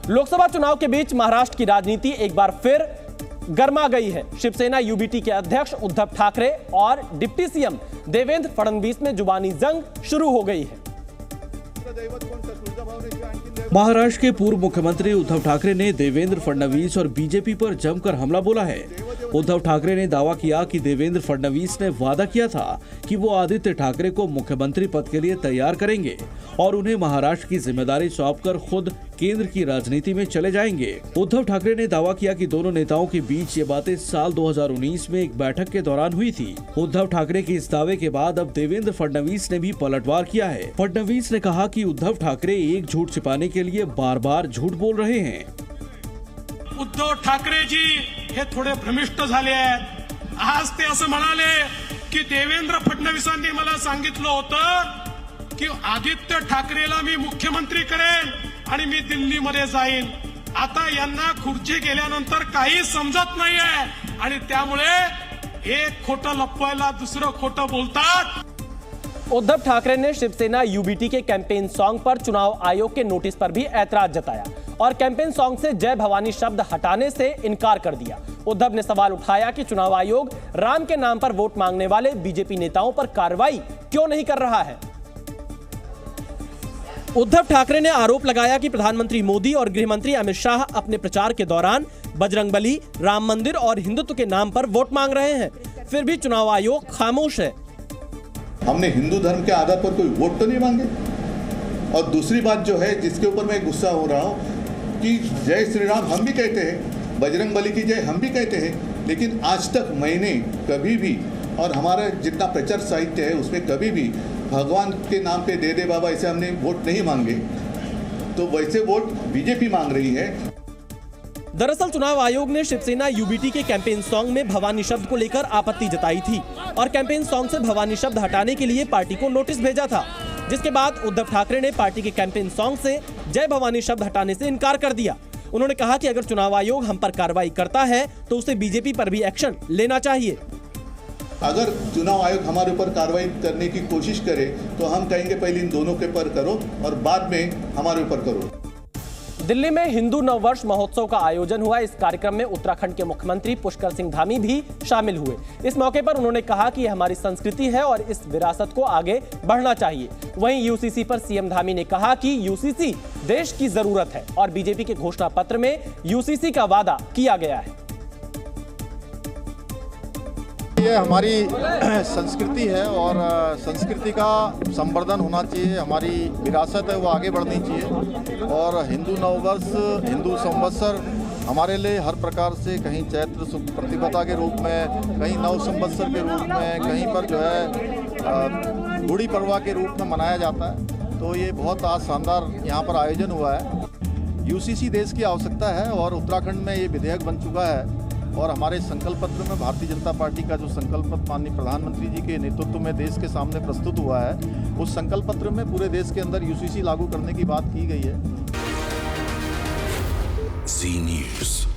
लोकसभा चुनाव के बीच महाराष्ट्र की राजनीति एक बार फिर गर्मा गई है। शिवसेना यूबीटी के अध्यक्ष उद्धव ठाकरे और डिप्टी सीएम देवेंद्र फडणवीस में जुबानी जंग शुरू हो गई है। महाराष्ट्र के पूर्व मुख्यमंत्री उद्धव ठाकरे ने देवेंद्र फडणवीस और बीजेपी पर जमकर हमला बोला है। उद्धव ठाकरे ने दावा किया कि देवेंद्र फडणवीस ने वादा किया था कि वो आदित्य ठाकरे को मुख्यमंत्री पद के लिए तैयार करेंगे और उन्हें महाराष्ट्र की जिम्मेदारी सौंपकर खुद केंद्र की राजनीति में चले जाएंगे। उद्धव ठाकरे ने दावा किया कि दोनों नेताओं के बीच ये बातें साल 2019 में एक बैठक के दौरान हुई थी। उद्धव ठाकरे के इस दावे के बाद अब देवेंद्र फडणवीस ने भी पलटवार किया है। फडणवीस ने कहा कि उद्धव ठाकरे एक झूठ छिपाने के लिए बार बार झूठ बोल रहे हैं। उद्धव ठाकरेजी हे थोडे भ्रमिष्ट झाले आहेत। आज ते असं म्हणाले की देवेंद्र फडणवीसांनी मला सांगितलं होतं की आदित्य ठाकरेला मी मुख्यमंत्री करेन आणि मी दिल्लीमध्ये जाईन। आता यांना खुर्ची गेल्यानंतर काही समजत नाहीये आणि त्यामुळे एक खोटं लपवायला दुसरं खोटं बोलतात। उद्धव ठाकरे ने शिवसेना यूबीटी के कैंपेन सॉन्ग पर चुनाव आयोग के नोटिस पर भी ऐतराज जताया और कैंपेन सॉन्ग से जय भवानी शब्द हटाने से इनकार कर दिया। उद्धव ने सवाल उठाया कि चुनाव आयोग राम के नाम पर वोट मांगने वाले बीजेपी नेताओं पर कार्रवाई क्यों नहीं कर रहा है। उद्धव ठाकरे ने आरोप लगाया कि प्रधानमंत्री मोदी और गृह मंत्री अमित शाह अपने प्रचार के दौरान बजरंगबली, राम मंदिर और हिंदुत्व के नाम पर वोट मांग रहे हैं, फिर भी चुनाव आयोग खामोश है। हमने हिंदू धर्म के आधार पर कोई वोट तो नहीं मांगे। और दूसरी बात जो है जिसके ऊपर मैं गुस्सा हो रहा हूं कि जय श्री राम हम भी कहते हैं, बजरंगबली की जय हम भी कहते हैं, लेकिन आज तक मैंने कभी भी और हमारा जितना प्रचार साहित्य है उसमें कभी भी भगवान के नाम पे दे दे बाबा ऐसे हमने वोट नहीं मांगे। तो वैसे वोट बीजेपी मांग रही है। दरअसल चुनाव आयोग ने शिवसेना यूबीटी के कैंपेन सॉन्ग में भवानी शब्द को लेकर आपत्ति जताई थी और कैंपेन सॉन्ग से भवानी शब्द हटाने के लिए पार्टी को नोटिस भेजा था, जिसके बाद उद्धव ठाकरे ने पार्टी के कैंपेन सॉन्ग से जय भवानी शब्द हटाने से इनकार कर दिया। उन्होंने कहा कि अगर चुनाव आयोग हम पर कार्रवाई करता है तो उसे बीजेपी पर भी एक्शन लेना चाहिए। अगर चुनाव आयोग हमारे ऊपर कार्रवाई करने की कोशिश करे तो हम कहेंगे पहले इन दोनों के पर करो और बाद में हमारे ऊपर करो। दिल्ली में हिंदू नववर्ष महोत्सव का आयोजन हुआ। इस कार्यक्रम में उत्तराखंड के मुख्यमंत्री पुष्कर सिंह धामी भी शामिल हुए। इस मौके पर उन्होंने कहा कि यह हमारी संस्कृति है और इस विरासत को आगे बढ़ना चाहिए। वहीं यूसीसी पर सीएम धामी ने कहा कि यूसीसी देश की जरूरत है और बीजेपी के घोषणा पत्र में यूसीसी का वादा किया गया है। ये हमारी संस्कृति है और संस्कृति का संवर्धन होना चाहिए। हमारी विरासत है वो आगे बढ़नी चाहिए और हिंदू नववर्ष, हिंदू संवत्सर हमारे लिए हर प्रकार से कहीं चैत्र प्रतिपदा के रूप में, कहीं नव संवत्सर के रूप में, कहीं पर जो है गुड़ी पड़वा के रूप में मनाया जाता है। तो ये बहुत आज शानदार यहाँ पर आयोजन हुआ है। यूसीसी देश की आवश्यकता है और उत्तराखंड में ये विधेयक बन चुका है और हमारे संकल्प पत्र में भारतीय जनता पार्टी का जो संकल्प पत्र माननीय प्रधानमंत्री जी के नेतृत्व में देश के सामने प्रस्तुत हुआ है, उस संकल्प पत्र में पूरे देश के अंदर यूसीसी लागू करने की बात की गई है। जी न्यूज़।